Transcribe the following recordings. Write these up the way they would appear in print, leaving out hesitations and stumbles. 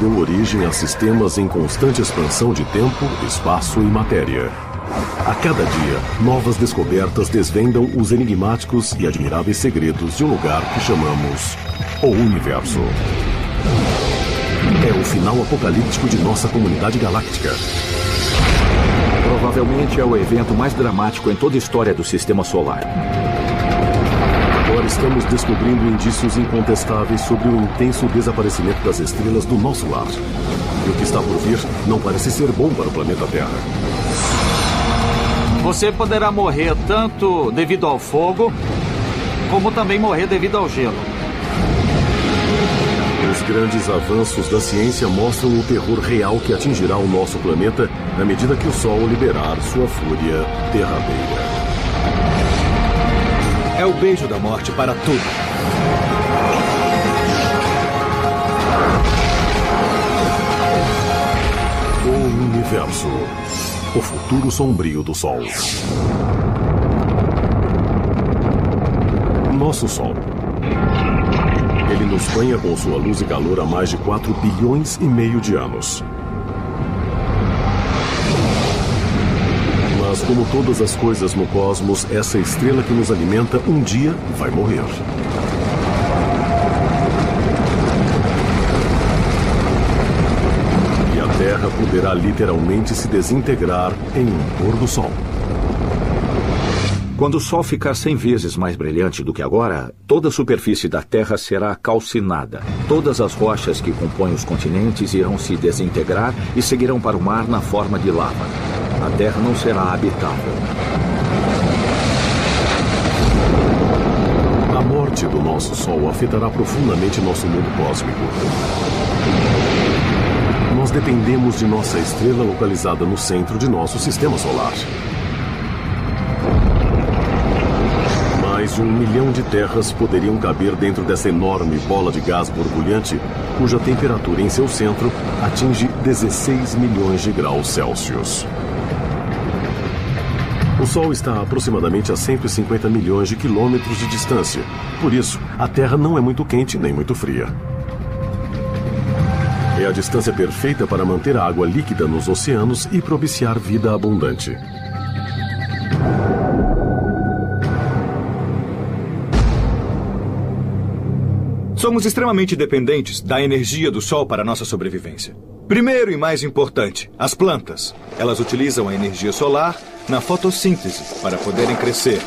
deu origem a sistemas em constante expansão de tempo, espaço e matéria. A cada dia, novas descobertas desvendam os enigmáticos e admiráveis segredos de um lugar que chamamos o Universo. É o final apocalíptico de nossa comunidade galáctica. Provavelmente é o evento mais dramático em toda a história do Sistema Solar. Agora estamos descobrindo indícios incontestáveis sobre o intenso desaparecimento das estrelas do nosso lar. E o que está por vir não parece ser bom para o planeta Terra. Você poderá morrer tanto devido ao fogo, como também morrer devido ao gelo. Os grandes avanços da ciência mostram o terror real que atingirá o nosso planeta à medida que o Sol liberar sua fúria derradeira. É o beijo da morte para tudo. O Universo. O futuro sombrio do Sol. Nosso Sol. Ele nos banha com sua luz e calor há mais de 4 bilhões e meio de anos. Mas como todas as coisas no cosmos, essa estrela que nos alimenta um dia vai morrer. E a Terra poderá literalmente se desintegrar em um pôr do sol. Quando o Sol ficar 100 vezes mais brilhante do que agora, toda a superfície da Terra será calcinada. Todas as rochas que compõem os continentes irão se desintegrar e seguirão para o mar na forma de lava. A Terra não será habitável. A morte do nosso Sol afetará profundamente nosso mundo cósmico. Nós dependemos de nossa estrela localizada no centro de nosso sistema solar. Mais de 1 milhão de terras poderiam caber dentro dessa enorme bola de gás borbulhante, cuja temperatura em seu centro atinge 16 milhões de graus Celsius. O Sol está aproximadamente a 150 milhões de quilômetros de distância. Por isso, a Terra não é muito quente nem muito fria. É a distância perfeita para manter a água líquida nos oceanos e propiciar vida abundante. Somos extremamente dependentes da energia do Sol para nossa sobrevivência. Primeiro e mais importante, as plantas. Elas utilizam a energia solar na fotossíntese para poderem crescer.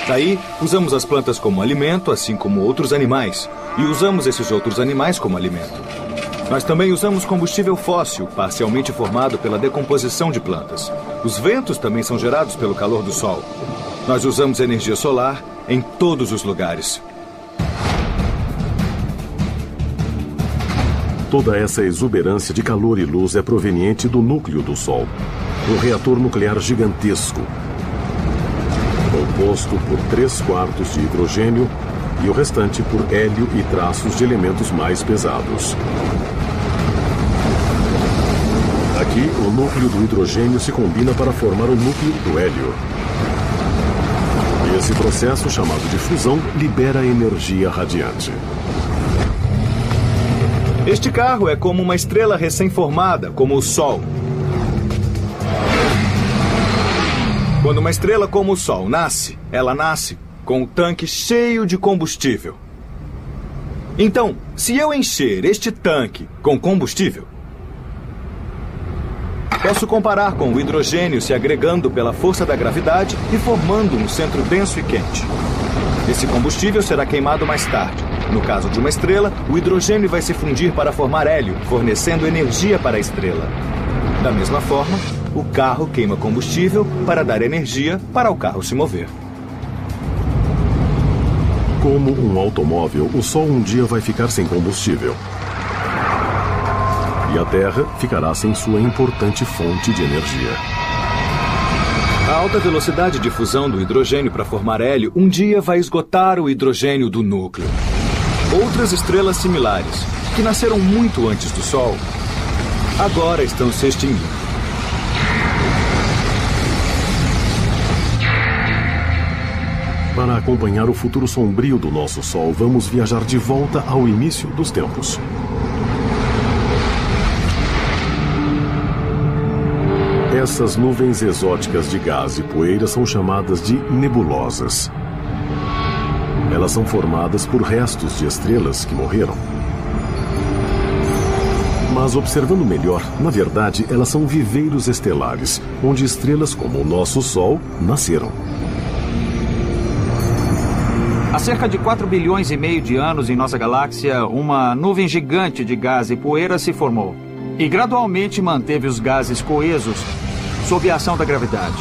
Daí, usamos as plantas como alimento, assim como outros animais. E usamos esses outros animais como alimento. Nós também usamos combustível fóssil, parcialmente formado pela decomposição de plantas. Os ventos também são gerados pelo calor do Sol. Nós usamos energia solar em todos os lugares. Toda essa exuberância de calor e luz é proveniente do núcleo do Sol, um reator nuclear gigantesco, composto por 3/4 de hidrogênio e o restante por hélio e traços de elementos mais pesados. Aqui, o núcleo do hidrogênio se combina para formar o núcleo do hélio. E esse processo, chamado de fusão, libera energia radiante. Este carro é como uma estrela recém-formada, como o Sol. Quando uma estrela como o Sol nasce, ela nasce com o tanque cheio de combustível. Então, se eu encher este tanque com combustível, posso comparar com o hidrogênio se agregando pela força da gravidade e formando um centro denso e quente. Esse combustível será queimado mais tarde. No caso de uma estrela, o hidrogênio vai se fundir para formar hélio, fornecendo energia para a estrela. Da mesma forma, o carro queima combustível para dar energia para o carro se mover. Como um automóvel, o Sol um dia vai ficar sem combustível. E a Terra ficará sem sua importante fonte de energia. A alta velocidade de fusão do hidrogênio para formar hélio um dia vai esgotar o hidrogênio do núcleo. Outras estrelas similares, que nasceram muito antes do Sol, agora estão se extinguindo. Para acompanhar o futuro sombrio do nosso Sol, vamos viajar de volta ao início dos tempos. Essas nuvens exóticas de gás e poeira são chamadas de nebulosas. Elas são formadas por restos de estrelas que morreram. Mas observando melhor, na verdade, elas são viveiros estelares, onde estrelas como o nosso Sol nasceram. Há cerca de 4 bilhões e meio de anos em nossa galáxia, uma nuvem gigante de gás e poeira se formou e gradualmente manteve os gases coesos sob a ação da gravidade.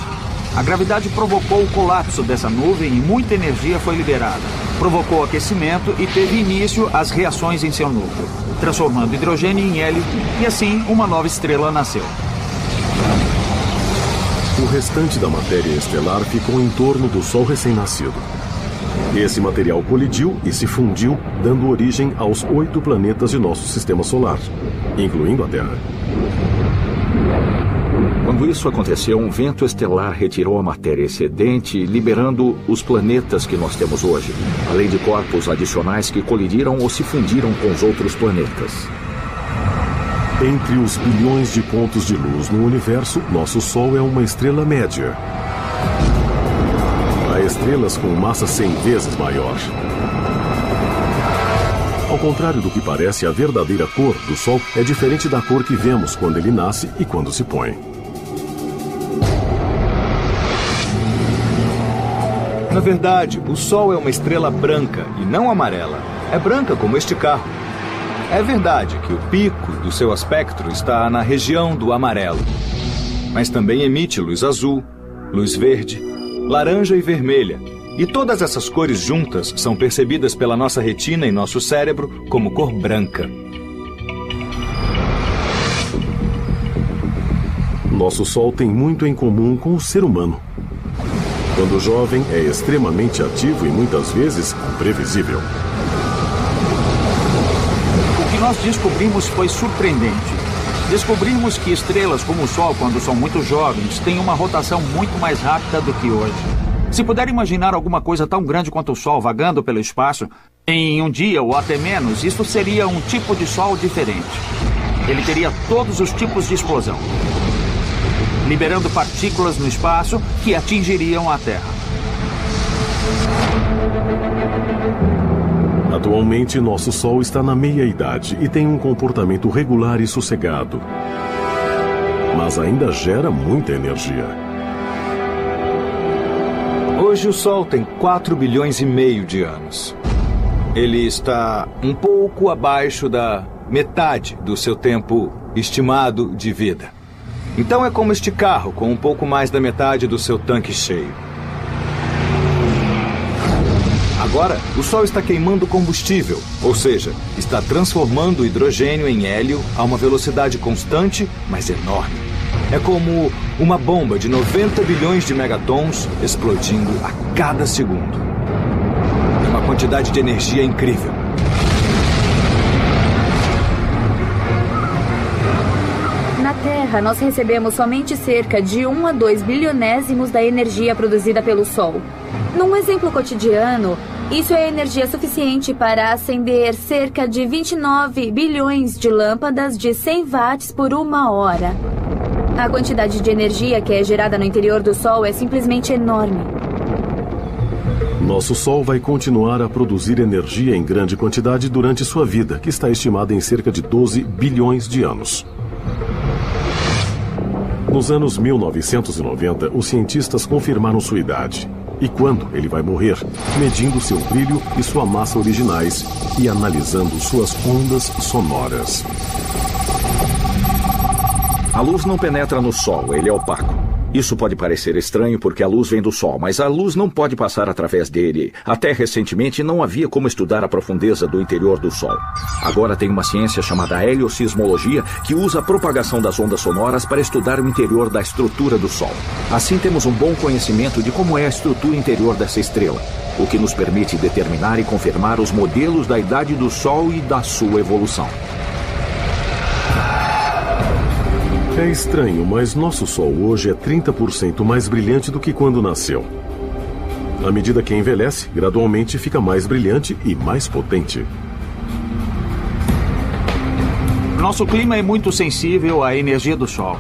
A gravidade provocou o colapso dessa nuvem e muita energia foi liberada. Provocou aquecimento e teve início as reações em seu núcleo, transformando hidrogênio em hélio e assim uma nova estrela nasceu. O restante da matéria estelar ficou em torno do Sol recém-nascido. Esse material colidiu e se fundiu, dando origem aos 8 planetas de nosso sistema solar, incluindo a Terra. Quando isso aconteceu, um vento estelar retirou a matéria excedente, liberando os planetas que nós temos hoje, além de corpos adicionais que colidiram ou se fundiram com os outros planetas. Entre os bilhões de pontos de luz no universo, nosso Sol é uma estrela média. Há estrelas com massa 100 vezes maior. Ao contrário do que parece, a verdadeira cor do Sol é diferente da cor que vemos quando ele nasce e quando se põe. Na verdade, o Sol é uma estrela branca e não amarela. É branca como este carro. É verdade que o pico do seu espectro está na região do amarelo, mas também emite luz azul, luz verde, laranja e vermelha. E todas essas cores juntas são percebidas pela nossa retina e nosso cérebro como cor branca. Nosso Sol tem muito em comum com o ser humano. Quando jovem, é extremamente ativo e muitas vezes imprevisível. O que nós descobrimos foi surpreendente. Descobrimos que estrelas como o Sol, quando são muito jovens, têm uma rotação muito mais rápida do que hoje. Se puder imaginar alguma coisa tão grande quanto o Sol vagando pelo espaço, em um dia ou até menos, isso seria um tipo de Sol diferente. Ele teria todos os tipos de explosão, liberando partículas no espaço que atingiriam a Terra. Atualmente, nosso Sol está na meia-idade e tem um comportamento regular e sossegado. Mas ainda gera muita energia. Hoje o Sol tem 4 bilhões e meio de anos. Ele está um pouco abaixo da metade do seu tempo estimado de vida. Então é como este carro, com um pouco mais da metade do seu tanque cheio. Agora, o Sol está queimando combustível, ou seja, está transformando o hidrogênio em hélio a uma velocidade constante, mas enorme. É como uma bomba de 90 bilhões de megatons explodindo a cada segundo. É uma quantidade de energia incrível. Na Terra, nós recebemos somente cerca de 1 a 2 bilionésimos da energia produzida pelo Sol. Num exemplo cotidiano, isso é energia suficiente para acender cerca de 29 bilhões de lâmpadas de 100 watts por 1 hora. A quantidade de energia que é gerada no interior do Sol é simplesmente enorme. Nosso Sol vai continuar a produzir energia em grande quantidade durante sua vida, que está estimada em cerca de 12 bilhões de anos. Nos anos 1990, os cientistas confirmaram sua idade e quando ele vai morrer, medindo seu brilho e sua massa originais e analisando suas ondas sonoras. A luz não penetra no Sol, ele é opaco. Isso pode parecer estranho porque a luz vem do Sol, mas a luz não pode passar através dele. Até recentemente não havia como estudar a profundeza do interior do Sol. Agora tem uma ciência chamada heliosismologia que usa a propagação das ondas sonoras para estudar o interior da estrutura do Sol. Assim temos um bom conhecimento de como é a estrutura interior dessa estrela, o que nos permite determinar e confirmar os modelos da idade do Sol e da sua evolução. É estranho, mas nosso Sol hoje é 30% mais brilhante do que quando nasceu. À medida que envelhece, gradualmente fica mais brilhante e mais potente. Nosso clima é muito sensível à energia do Sol.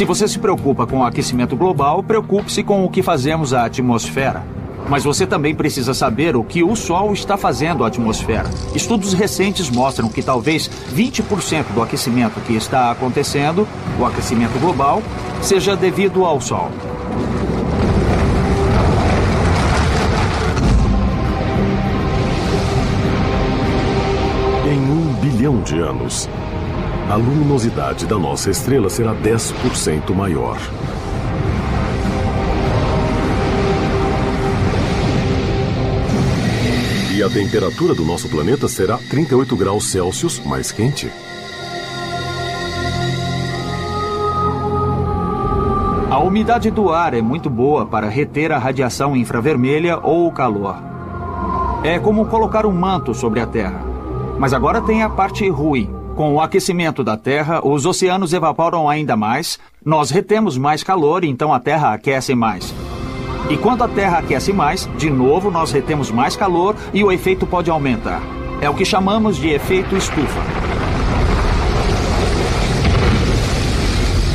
Se você se preocupa com o aquecimento global, preocupe-se com o que fazemos à atmosfera. Mas você também precisa saber o que o Sol está fazendo à atmosfera. Estudos recentes mostram que talvez 20% do aquecimento que está acontecendo, o aquecimento global, seja devido ao Sol. Em 1 bilhão de anos, a luminosidade da nossa estrela será 10% maior. E a temperatura do nosso planeta será 38 graus Celsius mais quente. A umidade do ar é muito boa para reter a radiação infravermelha ou o calor. É como colocar um manto sobre a Terra. Mas agora tem a parte ruim. Com o aquecimento da Terra, os oceanos evaporam ainda mais, nós retemos mais calor, então a Terra aquece mais. E quando a Terra aquece mais, de novo nós retemos mais calor e o efeito pode aumentar. É o que chamamos de efeito estufa.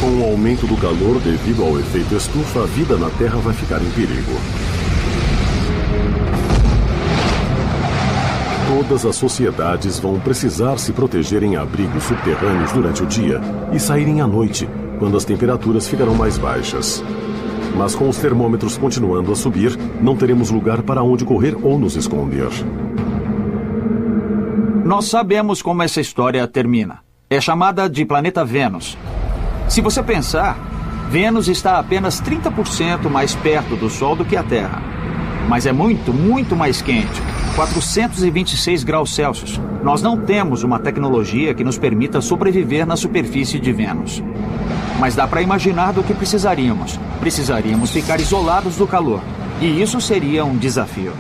Com o aumento do calor devido ao efeito estufa, a vida na Terra vai ficar em perigo. Todas as sociedades vão precisar se proteger em abrigos subterrâneos durante o dia e saírem à noite, quando as temperaturas ficarão mais baixas. Mas com os termômetros continuando a subir, não teremos lugar para onde correr ou nos esconder. Nós sabemos como essa história termina. É chamada de planeta Vênus. Se você pensar, Vênus está apenas 30% mais perto do Sol do que a Terra. Mas é muito, muito mais quente. 426 graus Celsius. Nós não temos uma tecnologia que nos permita sobreviver na superfície de Vênus. Mas dá para imaginar do que precisaríamos. Precisaríamos ficar isolados do calor. E isso seria um desafio.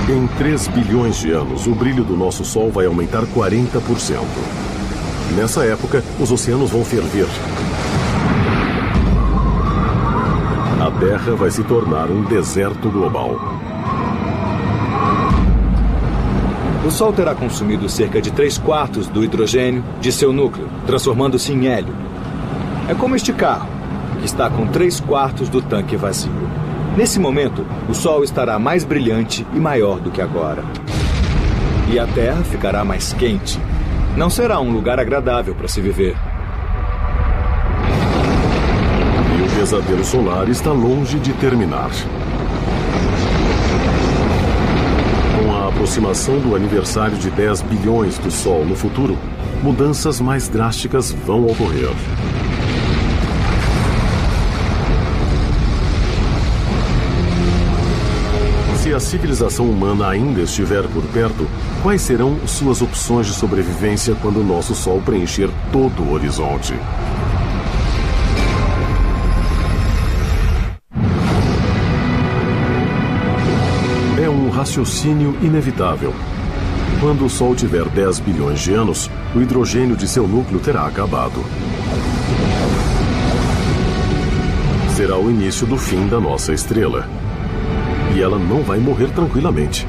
Em 3 bilhões de anos, o brilho do nosso Sol vai aumentar 40%. Nessa época, os oceanos vão ferver. A Terra vai se tornar um deserto global. O Sol terá consumido cerca de 3/4 do hidrogênio de seu núcleo, transformando-se em hélio. É como este carro, que está com 3/4 do tanque vazio. Nesse momento, o Sol estará mais brilhante e maior do que agora. E a Terra ficará mais quente. Não será um lugar agradável para se viver. E o pesadelo solar está longe de terminar. Com a aproximação do aniversário de 10 bilhões do Sol no futuro, mudanças mais drásticas vão ocorrer. Se a civilização humana ainda estiver por perto, quais serão suas opções de sobrevivência quando o nosso Sol preencher todo o horizonte? É um raciocínio inevitável. Quando o Sol tiver 10 bilhões de anos, o hidrogênio de seu núcleo terá acabado. Será o início do fim da nossa estrela. E ela não vai morrer tranquilamente.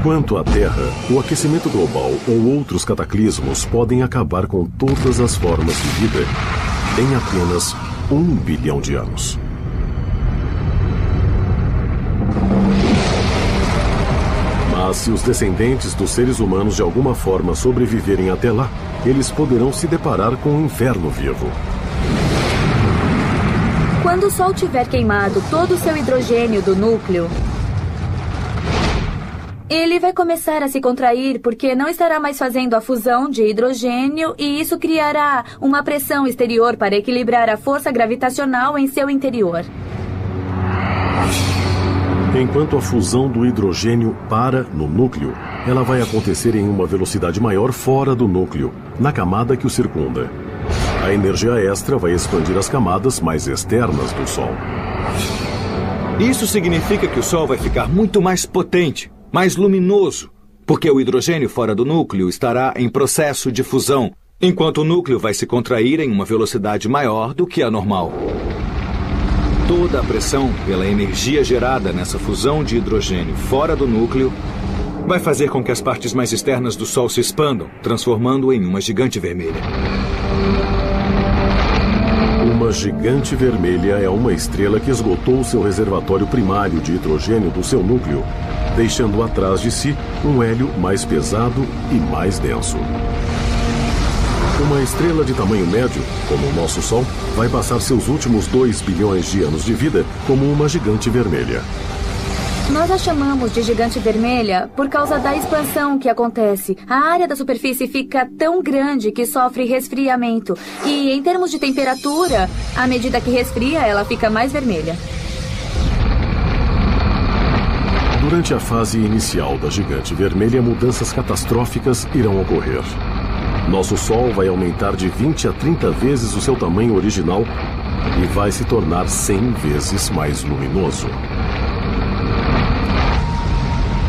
Quanto à Terra, o aquecimento global ou outros cataclismos podem acabar com todas as formas de vida em apenas 1 bilhão de anos. Mas se os descendentes dos seres humanos de alguma forma sobreviverem até lá, eles poderão se deparar com um inferno vivo. Quando o Sol tiver queimado todo o seu hidrogênio do núcleo, ele vai começar a se contrair porque não estará mais fazendo a fusão de hidrogênio e isso criará uma pressão exterior para equilibrar a força gravitacional em seu interior. Enquanto a fusão do hidrogênio para no núcleo, ela vai acontecer em uma velocidade maior fora do núcleo, na camada que o circunda. A energia extra vai expandir as camadas mais externas do Sol. Isso significa que o Sol vai ficar muito mais potente, mais luminoso, porque o hidrogênio fora do núcleo estará em processo de fusão, enquanto o núcleo vai se contrair em uma velocidade maior do que a normal. Toda a pressão pela energia gerada nessa fusão de hidrogênio fora do núcleo vai fazer com que as partes mais externas do Sol se expandam, transformando-o em uma gigante vermelha. Uma gigante vermelha é uma estrela que esgotou seu reservatório primário de hidrogênio do seu núcleo, deixando atrás de si um hélio mais pesado e mais denso. Uma estrela de tamanho médio, como o nosso Sol, vai passar seus últimos 2 bilhões de anos de vida como uma gigante vermelha. Nós a chamamos de gigante vermelha por causa da expansão que acontece. A área da superfície fica tão grande que sofre resfriamento. E em termos de temperatura, à medida que resfria, ela fica mais vermelha. Durante a fase inicial da gigante vermelha, mudanças catastróficas irão ocorrer. Nosso Sol vai aumentar de 20 a 30 vezes o seu tamanho original e vai se tornar 100 vezes mais luminoso.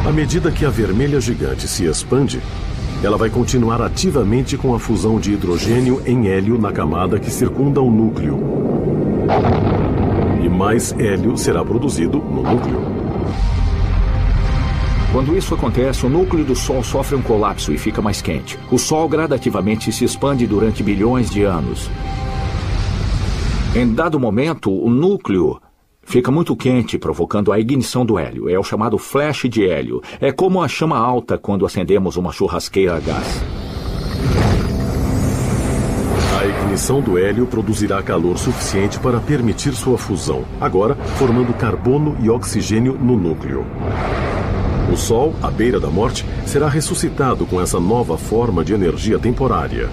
À medida que a vermelha gigante se expande, ela vai continuar ativamente com a fusão de hidrogênio em hélio na camada que circunda o núcleo. E mais hélio será produzido no núcleo. Quando isso acontece, o núcleo do Sol sofre um colapso e fica mais quente. O Sol gradativamente se expande durante bilhões de anos. Em dado momento, o núcleo fica muito quente, provocando a ignição do hélio. É o chamado flash de hélio. É como a chama alta quando acendemos uma churrasqueira a gás. A ignição do hélio produzirá calor suficiente para permitir sua fusão, agora formando carbono e oxigênio no núcleo. O Sol, à beira da morte, será ressuscitado com essa nova forma de energia temporária.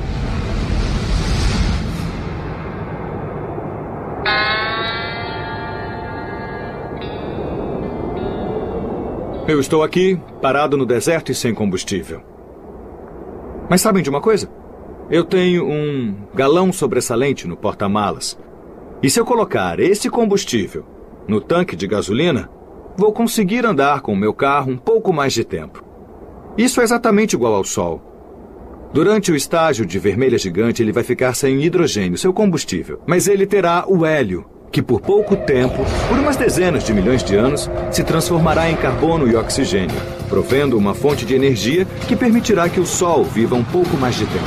Eu estou aqui, parado no deserto e sem combustível. Mas sabem de uma coisa? Eu tenho um galão sobressalente no porta-malas. E se eu colocar esse combustível no tanque de gasolina, vou conseguir andar com o meu carro um pouco mais de tempo. Isso é exatamente igual ao Sol. Durante o estágio de vermelha gigante, ele vai ficar sem hidrogênio, seu combustível. Mas ele terá o hélio, que por pouco tempo, por umas dezenas de milhões de anos, se transformará em carbono e oxigênio, provendo uma fonte de energia que permitirá que o Sol viva um pouco mais de tempo.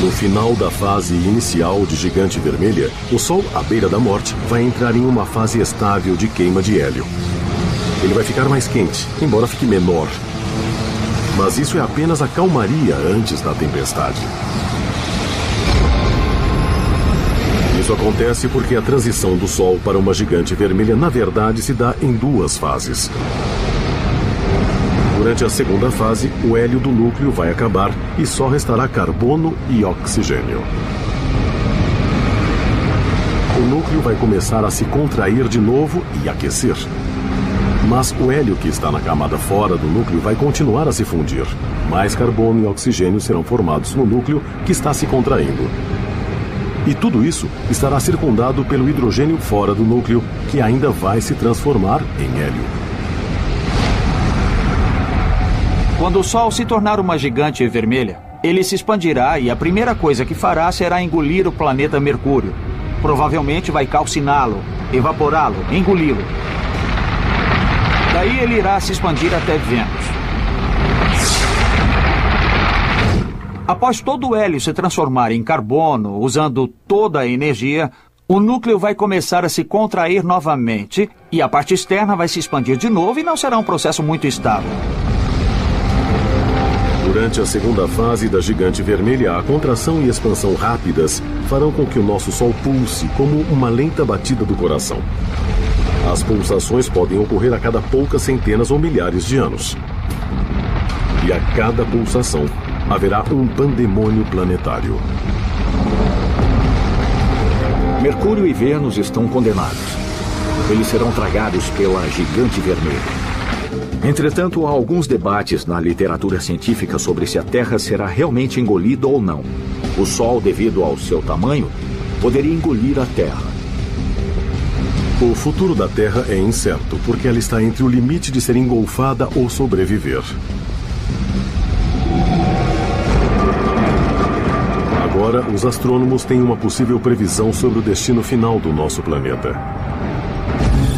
No final da fase inicial de gigante vermelha, o Sol, à beira da morte, vai entrar em uma fase estável de queima de hélio. Ele vai ficar mais quente, embora fique menor. Mas isso é apenas a calmaria antes da tempestade. Isso acontece porque a transição do Sol para uma gigante vermelha, na verdade, se dá em 2 fases. Durante a segunda fase, o hélio do núcleo vai acabar e só restará carbono e oxigênio. O núcleo vai começar a se contrair de novo e aquecer. Mas o hélio que está na camada fora do núcleo vai continuar a se fundir. Mais carbono e oxigênio serão formados no núcleo que está se contraindo. E tudo isso estará circundado pelo hidrogênio fora do núcleo, que ainda vai se transformar em hélio. Quando o Sol se tornar uma gigante vermelha, ele se expandirá e a primeira coisa que fará será engolir o planeta Mercúrio. Provavelmente vai calciná-lo, evaporá-lo, engoli-lo. Daí ele irá se expandir até Vênus. Após todo o hélio se transformar em carbono, usando toda a energia, o núcleo vai começar a se contrair novamente e a parte externa vai se expandir de novo e não será um processo muito estável. Durante a segunda fase da gigante vermelha, a contração e expansão rápidas farão com que o nosso Sol pulse como uma lenta batida do coração. As pulsações podem ocorrer a cada poucas centenas ou milhares de anos. E a cada pulsação haverá um pandemônio planetário. Mercúrio e Vênus estão condenados. Eles serão tragados pela gigante vermelha. Entretanto, há alguns debates na literatura científica sobre se a Terra será realmente engolida ou não. O Sol, devido ao seu tamanho, poderia engolir a Terra. O futuro da Terra é incerto, porque ela está entre o limite de ser engolfada ou sobreviver. Agora, os astrônomos têm uma possível previsão sobre o destino final do nosso planeta.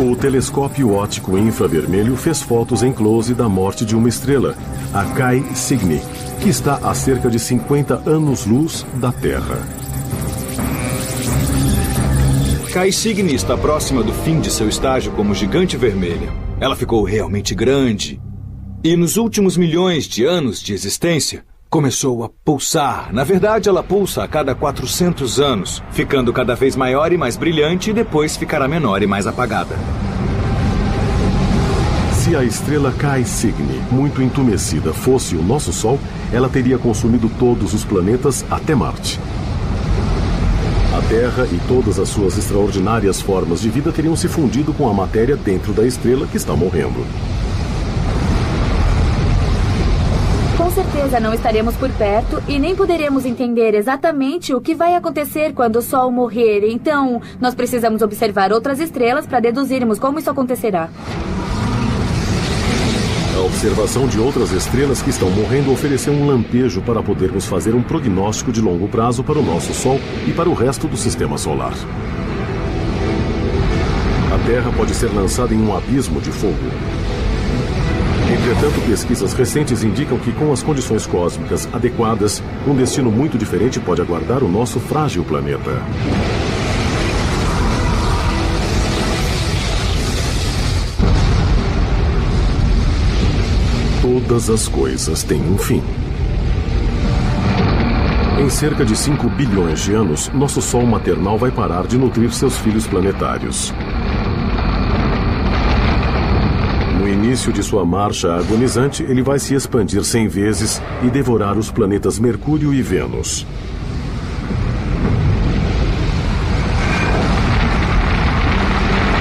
O telescópio óptico infravermelho fez fotos em close da morte de uma estrela, a Kai Cygni, que está a cerca de 50 anos-luz da Terra. Kai Cygni está próxima do fim de seu estágio como gigante vermelha. Ela ficou realmente grande. E nos últimos milhões de anos de existência, começou a pulsar. Na verdade, ela pulsa a cada 400 anos, ficando cada vez maior e mais brilhante e depois ficará menor e mais apagada. Se a estrela Kai Cygni, muito entumecida, fosse o nosso Sol, ela teria consumido todos os planetas até Marte. A Terra e todas as suas extraordinárias formas de vida teriam se fundido com a matéria dentro da estrela que está morrendo. Com certeza não estaremos por perto e nem poderemos entender exatamente o que vai acontecer quando o Sol morrer. Então, nós precisamos observar outras estrelas para deduzirmos como isso acontecerá. A observação de outras estrelas que estão morrendo ofereceu um lampejo para podermos fazer um prognóstico de longo prazo para o nosso Sol e para o resto do Sistema Solar. A Terra pode ser lançada em um abismo de fogo. Entretanto, pesquisas recentes indicam que, com as condições cósmicas adequadas, um destino muito diferente pode aguardar o nosso frágil planeta. Todas as coisas têm um fim. Em cerca de 5 bilhões de anos, nosso Sol maternal vai parar de nutrir seus filhos planetários. No início de sua marcha agonizante, ele vai se expandir 100 vezes e devorar os planetas Mercúrio e Vênus.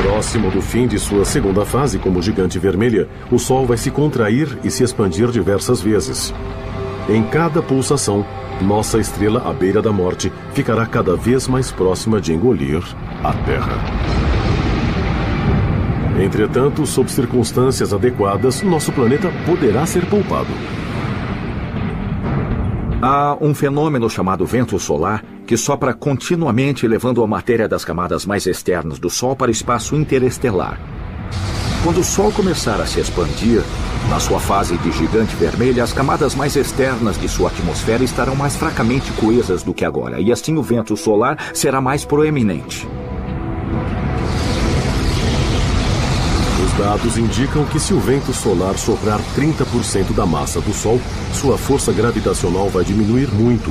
Próximo do fim de sua segunda fase como gigante vermelha, o Sol vai se contrair e se expandir diversas vezes. Em cada pulsação, nossa estrela à beira da morte ficará cada vez mais próxima de engolir a Terra. Entretanto, sob circunstâncias adequadas, nosso planeta poderá ser poupado. Há um fenômeno chamado vento solar que sopra continuamente levando a matéria das camadas mais externas do Sol para o espaço interestelar. Quando o Sol começar a se expandir, na sua fase de gigante vermelha, as camadas mais externas de sua atmosfera estarão mais fracamente coesas do que agora, e assim o vento solar será mais proeminente. Dados indicam que se o vento solar soprar 30% da massa do Sol, sua força gravitacional vai diminuir muito,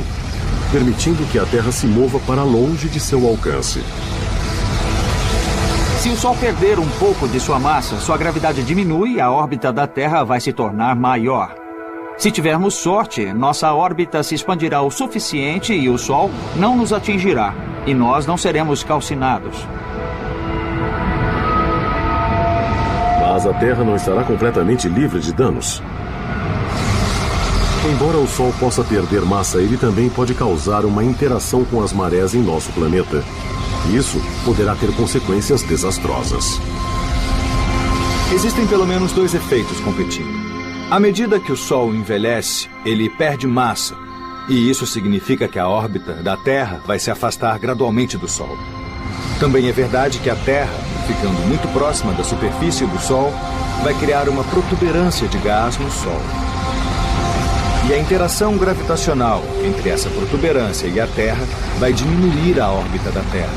permitindo que a Terra se mova para longe de seu alcance. Se o Sol perder um pouco de sua massa, sua gravidade diminui e a órbita da Terra vai se tornar maior. Se tivermos sorte, nossa órbita se expandirá o suficiente e o Sol não nos atingirá, e nós não seremos calcinados. Mas a Terra não estará completamente livre de danos. Embora o Sol possa perder massa, ele também pode causar uma interação com as marés em nosso planeta. Isso poderá ter consequências desastrosas. Existem pelo menos 2 efeitos competindo. À medida que o Sol envelhece, ele perde massa. E isso significa que a órbita da Terra vai se afastar gradualmente do Sol. Também é verdade que a Terra, ficando muito próxima da superfície do Sol, vai criar uma protuberância de gás no Sol. E a interação gravitacional entre essa protuberância e a Terra vai diminuir a órbita da Terra,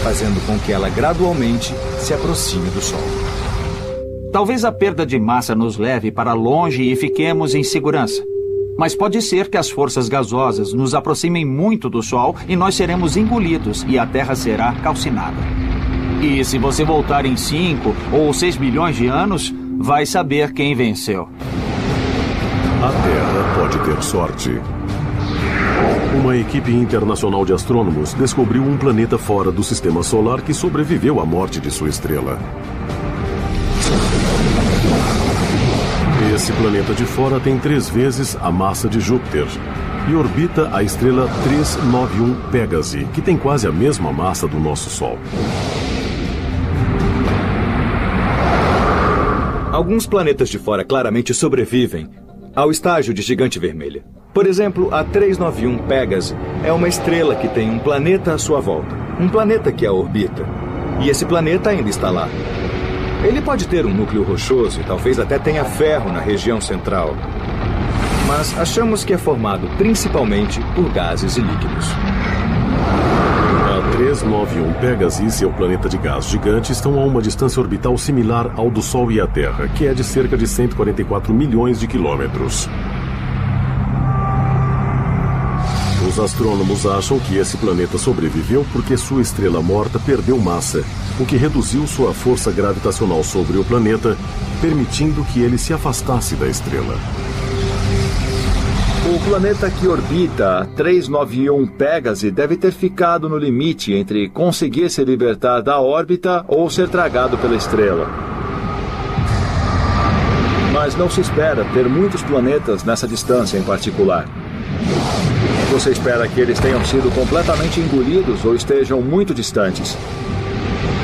fazendo com que ela gradualmente se aproxime do Sol. Talvez a perda de massa nos leve para longe e fiquemos em segurança. Mas pode ser que as forças gasosas nos aproximem muito do Sol e nós seremos engolidos e a Terra será calcinada. E se você voltar em 5 ou 6 bilhões de anos, vai saber quem venceu. A Terra pode ter sorte. Uma equipe internacional de astrônomos descobriu um planeta fora do Sistema Solar que sobreviveu à morte de sua estrela. Esse planeta de fora tem 3 vezes a massa de Júpiter e orbita a estrela 391 Pégase, que tem quase a mesma massa do nosso Sol. Alguns planetas de fora claramente sobrevivem ao estágio de gigante vermelha. Por exemplo, a 391 Pégase é uma estrela que tem um planeta à sua volta, um planeta que a orbita. E esse planeta ainda está lá. Ele pode ter um núcleo rochoso e talvez até tenha ferro na região central. Mas achamos que é formado principalmente por gases e líquidos. A 391 Pegasi e seu planeta de gás gigante estão a uma distância orbital similar ao do Sol e a Terra, que é de cerca de 144 milhões de quilômetros. Os astrônomos acham que esse planeta sobreviveu porque sua estrela morta perdeu massa, o que reduziu sua força gravitacional sobre o planeta, permitindo que ele se afastasse da estrela. O planeta que orbita a 391 Pegasi deve ter ficado no limite entre conseguir se libertar da órbita ou ser tragado pela estrela. Mas não se espera ter muitos planetas nessa distância em particular. Você espera que eles tenham sido completamente engolidos ou estejam muito distantes.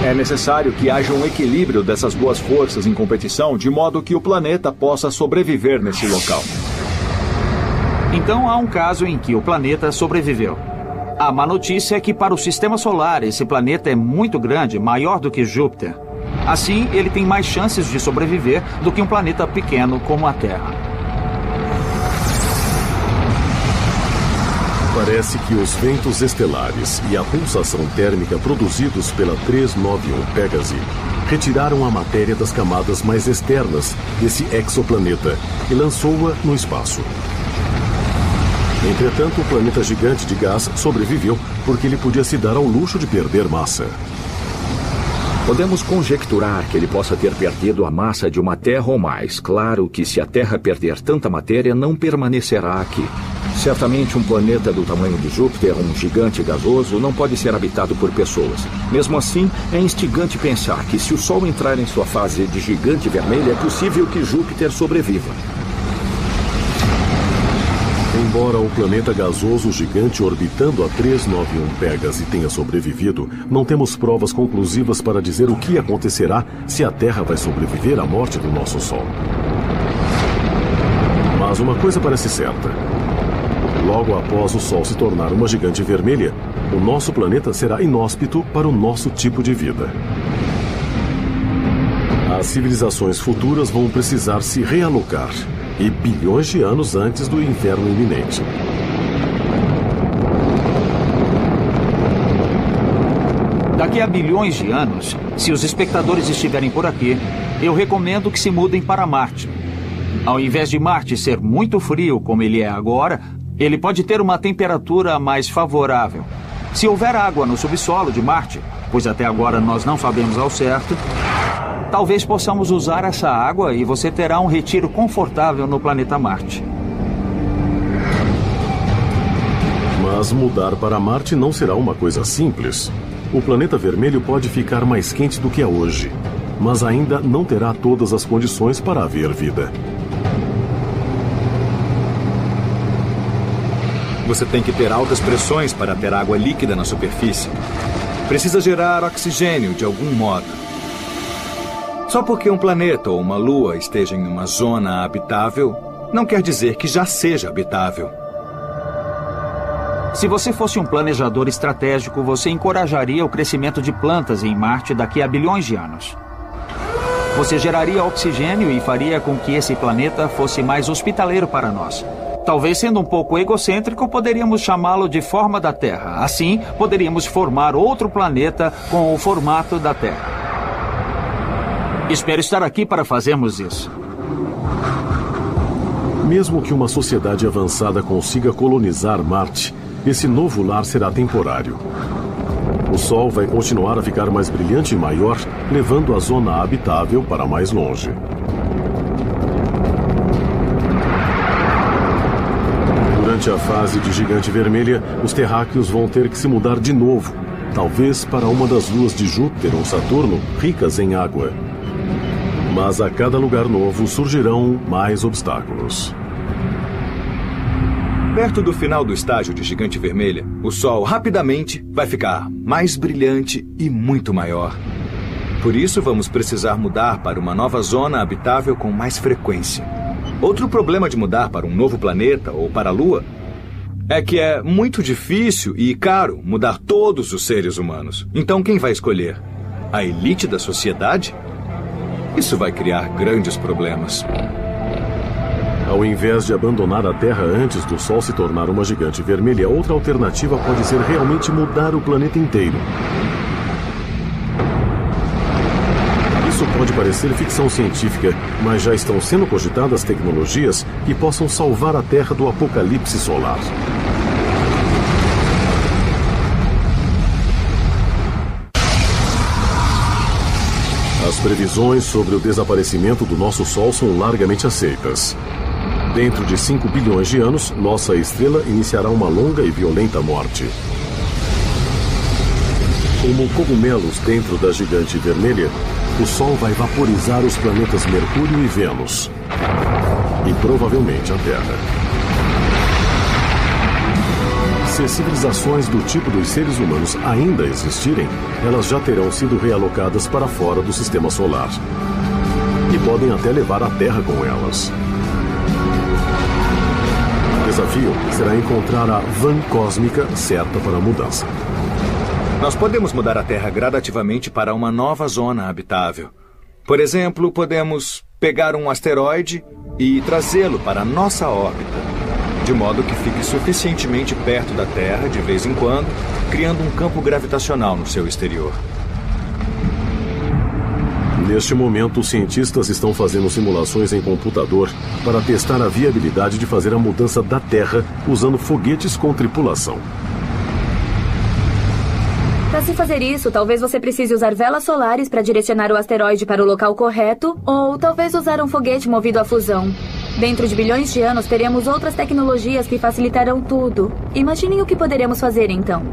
É necessário que haja um equilíbrio dessas duas forças em competição, de modo que o planeta possa sobreviver nesse local. Então há um caso em que o planeta sobreviveu. A má notícia é que para o Sistema Solar esse planeta é muito grande, maior do que Júpiter. Assim, ele tem mais chances de sobreviver do que um planeta pequeno como a Terra. Parece que os ventos estelares e a pulsação térmica produzidos pela 391 Pegasi retiraram a matéria das camadas mais externas desse exoplaneta e lançou-a no espaço. Entretanto, o planeta gigante de gás sobreviveu porque ele podia se dar ao luxo de perder massa. Podemos conjecturar que ele possa ter perdido a massa de uma Terra ou mais. Claro que se a Terra perder tanta matéria, não permanecerá aqui. Certamente um planeta do tamanho de Júpiter, um gigante gasoso, não pode ser habitado por pessoas. Mesmo assim, é instigante pensar que se o Sol entrar em sua fase de gigante vermelho, é possível que Júpiter sobreviva. Embora o planeta gasoso gigante orbitando a 391 Pegasi tenha sobrevivido, não temos provas conclusivas para dizer o que acontecerá se a Terra vai sobreviver à morte do nosso Sol. Mas uma coisa parece certa. Logo após o Sol se tornar uma gigante vermelha, o nosso planeta será inóspito para o nosso tipo de vida. As civilizações futuras vão precisar se realocar, e bilhões de anos antes do inverno iminente. Daqui a bilhões de anos, se os espectadores estiverem por aqui, eu recomendo que se mudem para Marte. Ao invés de Marte ser muito frio como ele é agora, ele pode ter uma temperatura mais favorável. Se houver água no subsolo de Marte, pois até agora nós não sabemos ao certo, talvez possamos usar essa água e você terá um retiro confortável no planeta Marte. Mas mudar para Marte não será uma coisa simples. O planeta vermelho pode ficar mais quente do que é hoje, mas ainda não terá todas as condições para haver vida. Você tem que ter altas pressões para ter água líquida na superfície. Precisa gerar oxigênio de algum modo. Só porque um planeta ou uma lua esteja em uma zona habitável, não quer dizer que já seja habitável. Se você fosse um planejador estratégico, você encorajaria o crescimento de plantas em Marte daqui a bilhões de anos. Você geraria oxigênio e faria com que esse planeta fosse mais hospitaleiro para nós. Talvez sendo um pouco egocêntrico, poderíamos chamá-lo de forma da Terra. Assim, poderíamos formar outro planeta com o formato da Terra. Espero estar aqui para fazermos isso. Mesmo que uma sociedade avançada consiga colonizar Marte, esse novo lar será temporário. O Sol vai continuar a ficar mais brilhante e maior, levando a zona habitável para mais longe. Durante a fase de gigante vermelha, os terráqueos vão ter que se mudar de novo, talvez para uma das luas de Júpiter ou Saturno, ricas em água. Mas a cada lugar novo surgirão mais obstáculos. Perto do final do estágio de gigante vermelha, o Sol rapidamente vai ficar mais brilhante e muito maior. Por isso, vamos precisar mudar para uma nova zona habitável com mais frequência. Outro problema de mudar para um novo planeta ou para a Lua é que é muito difícil e caro mudar todos os seres humanos. Então, quem vai escolher? A elite da sociedade? Isso vai criar grandes problemas. Ao invés de abandonar a Terra antes do Sol se tornar uma gigante vermelha, outra alternativa pode ser realmente mudar o planeta inteiro. Isso pode parecer ficção científica, mas já estão sendo cogitadas tecnologias que possam salvar a Terra do apocalipse solar. As previsões sobre o desaparecimento do nosso Sol são largamente aceitas. Dentro de 5 bilhões de anos, nossa estrela iniciará uma longa e violenta morte. Como cogumelos dentro da gigante vermelha, o Sol vai vaporizar os planetas Mercúrio e Vênus. E provavelmente a Terra. Se civilizações do tipo dos seres humanos ainda existirem, elas já terão sido realocadas para fora do sistema solar. E podem até levar a Terra com elas. O desafio será encontrar a van cósmica certa para a mudança. Nós podemos mudar a Terra gradativamente para uma nova zona habitável. Por exemplo, podemos pegar um asteroide e trazê-lo para a nossa órbita, de modo que fique suficientemente perto da Terra de vez em quando, criando um campo gravitacional no seu exterior. Neste momento, os cientistas estão fazendo simulações em computador para testar a viabilidade de fazer a mudança da Terra usando foguetes com tripulação. Para se fazer isso, talvez você precise usar velas solares para direcionar o asteroide para o local correto, ou talvez usar um foguete movido a fusão. Dentro de bilhões de anos, teremos outras tecnologias que facilitarão tudo. Imaginem o que poderemos fazer, então.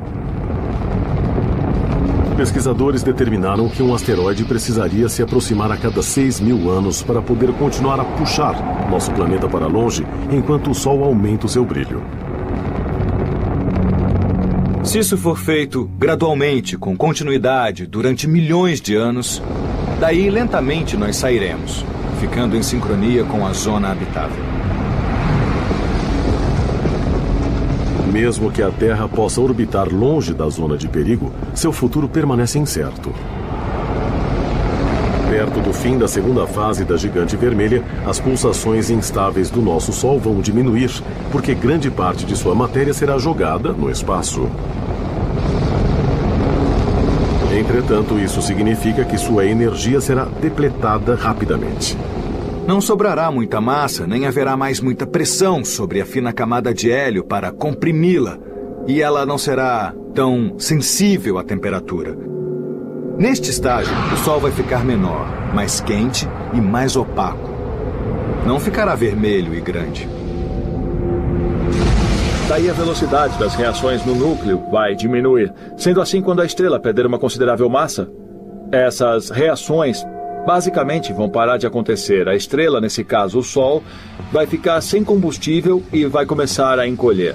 Pesquisadores determinaram que um asteroide precisaria se aproximar a cada 6.000 anos para poder continuar a puxar nosso planeta para longe, enquanto o Sol aumenta o seu brilho. Se isso for feito gradualmente, com continuidade, durante milhões de anos, daí lentamente nós sairemos, ficando em sincronia com a zona habitável. Mesmo que a Terra possa orbitar longe da zona de perigo, seu futuro permanece incerto. Perto do fim da segunda fase da gigante vermelha, as pulsações instáveis do nosso Sol vão diminuir, porque grande parte de sua matéria será jogada no espaço. Entretanto, isso significa que sua energia será depletada rapidamente. Não sobrará muita massa, nem haverá mais muita pressão sobre a fina camada de hélio para comprimi-la, e ela não será tão sensível à temperatura. Neste estágio, o Sol vai ficar menor, mais quente e mais opaco. Não ficará vermelho e grande. Daí a velocidade das reações no núcleo vai diminuir. Sendo assim, quando a estrela perder uma considerável massa, essas reações basicamente vão parar de acontecer. A estrela, nesse caso o Sol, vai ficar sem combustível e vai começar a encolher.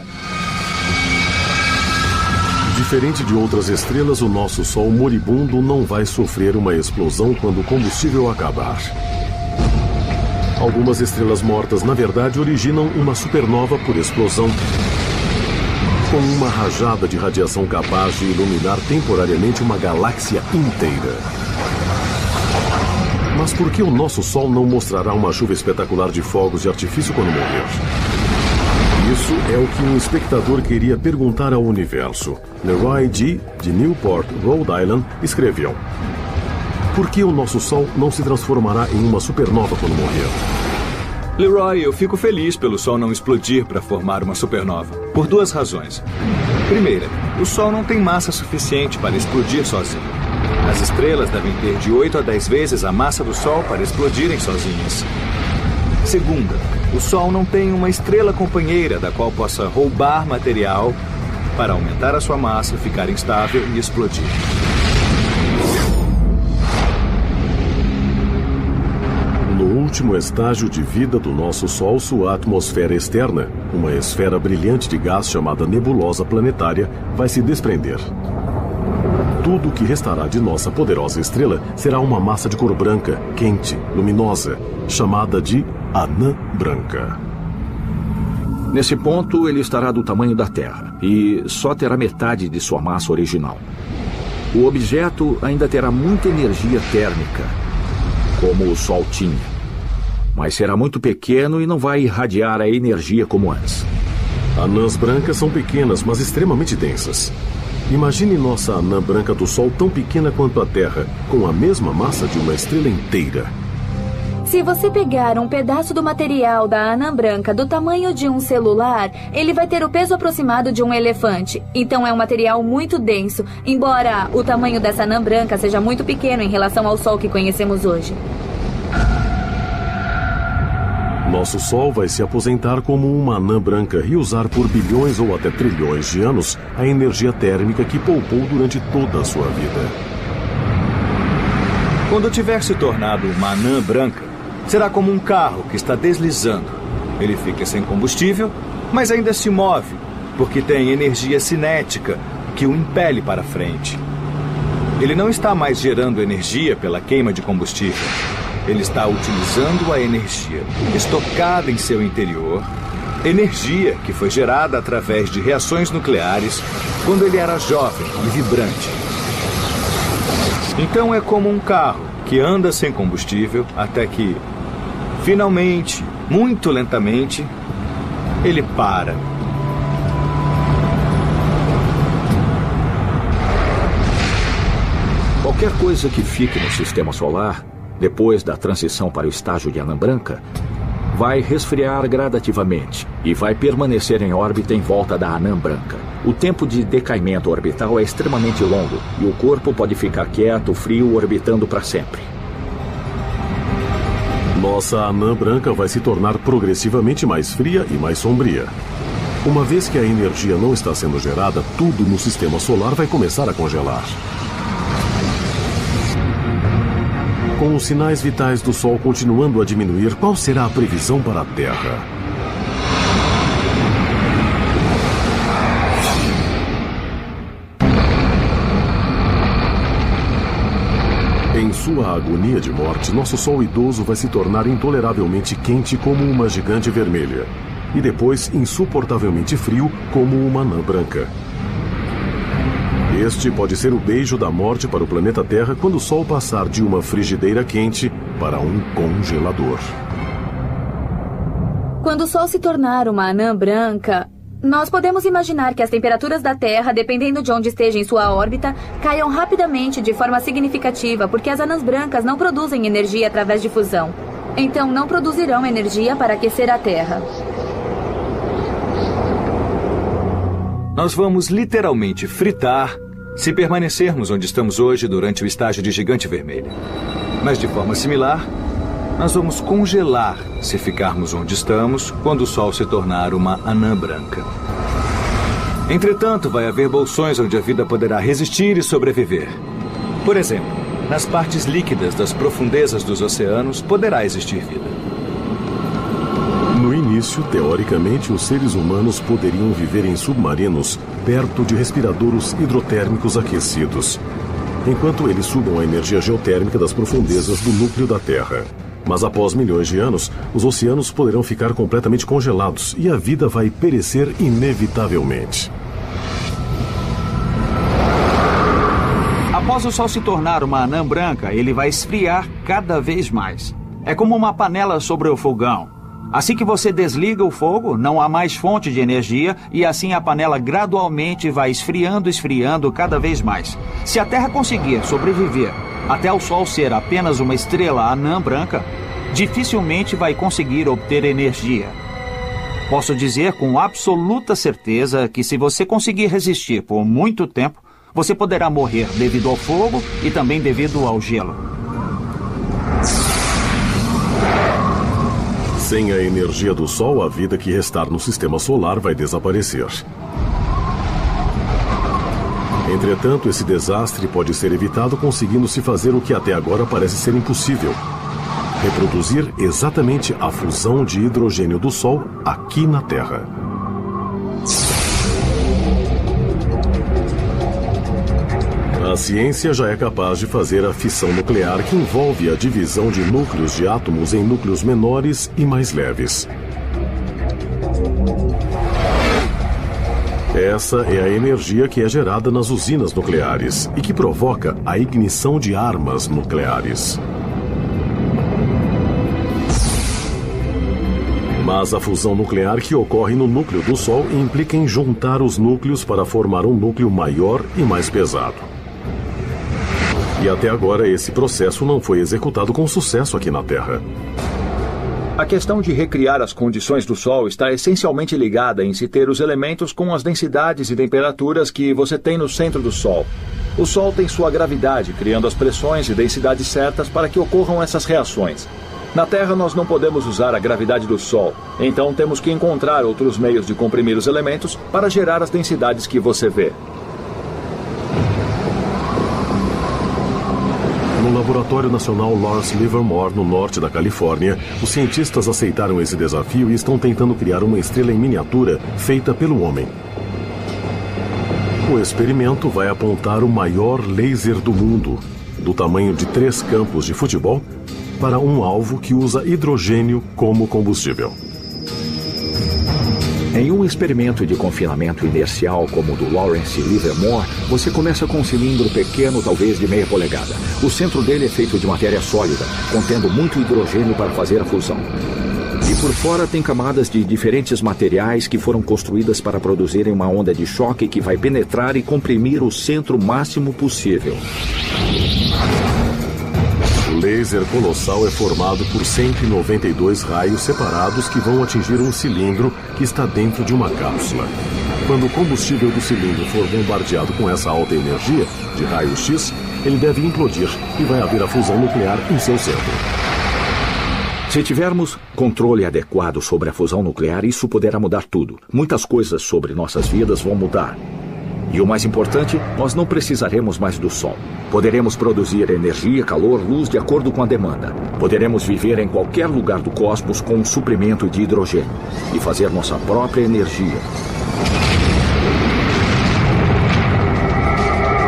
Diferente de outras estrelas, o nosso Sol moribundo não vai sofrer uma explosão quando o combustível acabar. Algumas estrelas mortas, na verdade, originam uma supernova por explosão, com uma rajada de radiação capaz de iluminar temporariamente uma galáxia inteira. Mas por que o nosso Sol não mostrará uma chuva espetacular de fogos de artifício quando morrer? Isso é o que um espectador queria perguntar ao universo. Leroy G., de Newport, Rhode Island, escreveu: por que o nosso Sol não se transformará em uma supernova quando morrer? Leroy, eu fico feliz pelo Sol não explodir para formar uma supernova, por duas razões. Primeira, o Sol não tem massa suficiente para explodir sozinho. As estrelas devem ter de 8 a 10 vezes a massa do Sol para explodirem sozinhas. Segunda, o Sol não tem uma estrela companheira da qual possa roubar material para aumentar a sua massa, ficar instável e explodir. No último estágio de vida do nosso Sol, sua atmosfera externa, uma esfera brilhante de gás chamada nebulosa planetária, vai se desprender. Tudo o que restará de nossa poderosa estrela será uma massa de cor branca, quente, luminosa, chamada de anã branca. Nesse ponto, ele estará do tamanho da Terra e só terá metade de sua massa original. O objeto ainda terá muita energia térmica. como o Sol tinha. Mas será muito pequeno e não vai irradiar a energia como antes. Anãs brancas são pequenas, mas extremamente densas. Imagine nossa anã branca do Sol tão pequena quanto a Terra, com a mesma massa de uma estrela inteira. Se você pegar um pedaço do material da anã branca do tamanho de um celular, ele vai ter o peso aproximado de um elefante. Então é um material muito denso, embora o tamanho dessa anã branca seja muito pequeno em relação ao Sol que conhecemos hoje. Nosso Sol vai se aposentar como uma anã branca e usar por bilhões ou até trilhões de anos a energia térmica que poupou durante toda a sua vida. Quando tiver se tornado uma anã branca, será como um carro que está deslizando. Ele fica sem combustível, mas ainda se move, porque tem energia cinética que o impele para frente. Ele não está mais gerando energia pela queima de combustível. Ele está utilizando a energia estocada em seu interior, energia que foi gerada através de reações nucleares quando ele era jovem e vibrante. Então é como um carro que anda sem combustível até que, finalmente, muito lentamente, ele para. Qualquer coisa que fique no sistema solar, depois da transição para o estágio de anã branca, vai resfriar gradativamente e vai permanecer em órbita em volta da anã branca. O tempo de decaimento orbital é extremamente longo e o corpo pode ficar quieto, frio, orbitando para sempre. Nossa anã branca vai se tornar progressivamente mais fria e mais sombria. Uma vez que a energia não está sendo gerada, tudo no sistema solar vai começar a congelar. Com os sinais vitais do Sol continuando a diminuir, qual será a previsão para a Terra? Em sua agonia de morte, nosso Sol idoso vai se tornar intoleravelmente quente como uma gigante vermelha. E depois insuportavelmente frio como uma anã branca. Este pode ser o beijo da morte para o planeta Terra quando o Sol passar de uma frigideira quente para um congelador. Quando o Sol se tornar uma anã branca, nós podemos imaginar que as temperaturas da Terra, dependendo de onde esteja em sua órbita, caiam rapidamente de forma significativa, porque as anãs brancas não produzem energia através de fusão. Então não produzirão energia para aquecer a Terra. Nós vamos literalmente fritar se permanecermos onde estamos hoje durante o estágio de gigante vermelha. Mas de forma similar, nós vamos congelar se ficarmos onde estamos quando o Sol se tornar uma anã branca. Entretanto, vai haver bolsões onde a vida poderá resistir e sobreviver. Por exemplo, nas partes líquidas das profundezas dos oceanos poderá existir vida. No início, teoricamente, os seres humanos poderiam viver em submarinos perto de respiradouros hidrotérmicos aquecidos, enquanto eles sugam a energia geotérmica das profundezas do núcleo da Terra. Mas após milhões de anos, os oceanos poderão ficar completamente congelados e a vida vai perecer inevitavelmente. Após o Sol se tornar uma anã branca, ele vai esfriar cada vez mais. É como uma panela sobre o fogão. Assim que você desliga o fogo, não há mais fonte de energia e assim a panela gradualmente vai esfriando cada vez mais. Se a Terra conseguir sobreviver até o Sol ser apenas uma estrela anã branca, dificilmente vai conseguir obter energia. Posso dizer com absoluta certeza que se você conseguir resistir por muito tempo, você poderá morrer devido ao fogo e também devido ao gelo. Sem a energia do Sol, a vida que restar no sistema solar vai desaparecer. Entretanto, esse desastre pode ser evitado conseguindo-se fazer o que até agora parece ser impossível: reproduzir exatamente a fusão de hidrogênio do Sol aqui na Terra. A ciência já é capaz de fazer a fissão nuclear, que envolve a divisão de núcleos de átomos em núcleos menores e mais leves. Essa é a energia que é gerada nas usinas nucleares e que provoca a ignição de armas nucleares. Mas a fusão nuclear que ocorre no núcleo do Sol implica em juntar os núcleos para formar um núcleo maior e mais pesado. E até agora esse processo não foi executado com sucesso aqui na Terra. A questão de recriar as condições do Sol está essencialmente ligada em se ter os elementos com as densidades e temperaturas que você tem no centro do Sol. O Sol tem sua gravidade, criando as pressões e densidades certas para que ocorram essas reações. Na Terra, nós não podemos usar a gravidade do Sol, então temos que encontrar outros meios de comprimir os elementos para gerar as densidades que você vê. No Laboratório Nacional Lawrence Livermore, no norte da Califórnia, os cientistas aceitaram esse desafio e estão tentando criar uma estrela em miniatura feita pelo homem. O experimento vai apontar o maior laser do mundo, do tamanho de 3 campos de futebol, para um alvo que usa hidrogênio como combustível. Em um experimento de confinamento inercial como o do Lawrence Livermore, você começa com um cilindro pequeno, talvez de meia polegada. O centro dele é feito de matéria sólida, contendo muito hidrogênio para fazer a fusão. E por fora tem camadas de diferentes materiais que foram construídas para produzirem uma onda de choque que vai penetrar e comprimir o centro máximo possível. O laser colossal é formado por 192 raios separados que vão atingir um cilindro que está dentro de uma cápsula. Quando o combustível do cilindro for bombardeado com essa alta energia, de raio-x, ele deve implodir e vai haver a fusão nuclear em seu centro. Se tivermos controle adequado sobre a fusão nuclear, isso poderá mudar tudo. Muitas coisas sobre nossas vidas vão mudar. E o mais importante, nós não precisaremos mais do Sol. Poderemos produzir energia, calor, luz de acordo com a demanda. Poderemos viver em qualquer lugar do cosmos com um suprimento de hidrogênio e fazer nossa própria energia.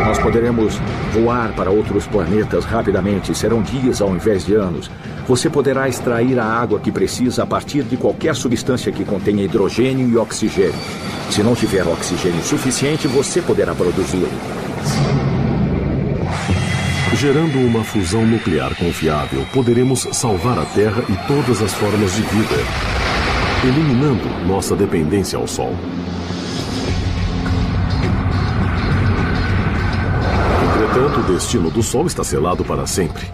Nós poderemos voar para outros planetas rapidamente, serão dias ao invés de anos. Você poderá extrair a água que precisa a partir de qualquer substância que contenha hidrogênio e oxigênio. Se não tiver oxigênio suficiente, você poderá produzi-lo. Gerando uma fusão nuclear confiável, poderemos salvar a Terra e todas as formas de vida, eliminando nossa dependência ao Sol. Entretanto, o destino do Sol está selado para sempre.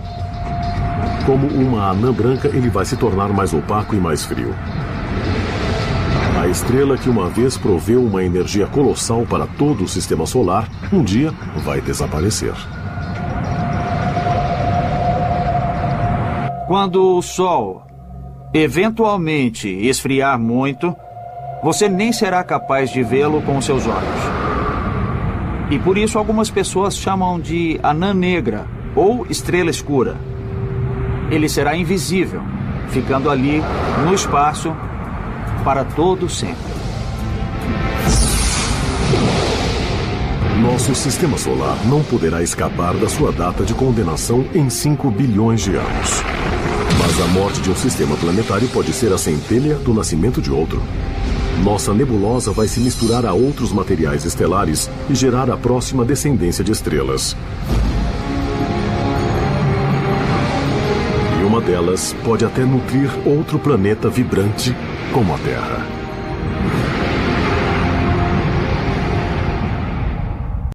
Como uma anã branca, ele vai se tornar mais opaco e mais frio. A estrela que uma vez proveu uma energia colossal para todo o sistema solar, um dia vai desaparecer. Quando o Sol eventualmente esfriar muito, você nem será capaz de vê-lo com seus olhos. E por isso algumas pessoas chamam de anã negra ou estrela escura. Ele será invisível, ficando ali no espaço para todo sempre. Nosso sistema solar não poderá escapar da sua data de condenação em 5 bilhões de anos. Mas a morte de um sistema planetário pode ser a centelha do nascimento de outro. Nossa nebulosa vai se misturar a outros materiais estelares e gerar a próxima descendência de estrelas. E uma delas pode até nutrir outro planeta vibrante como a Terra.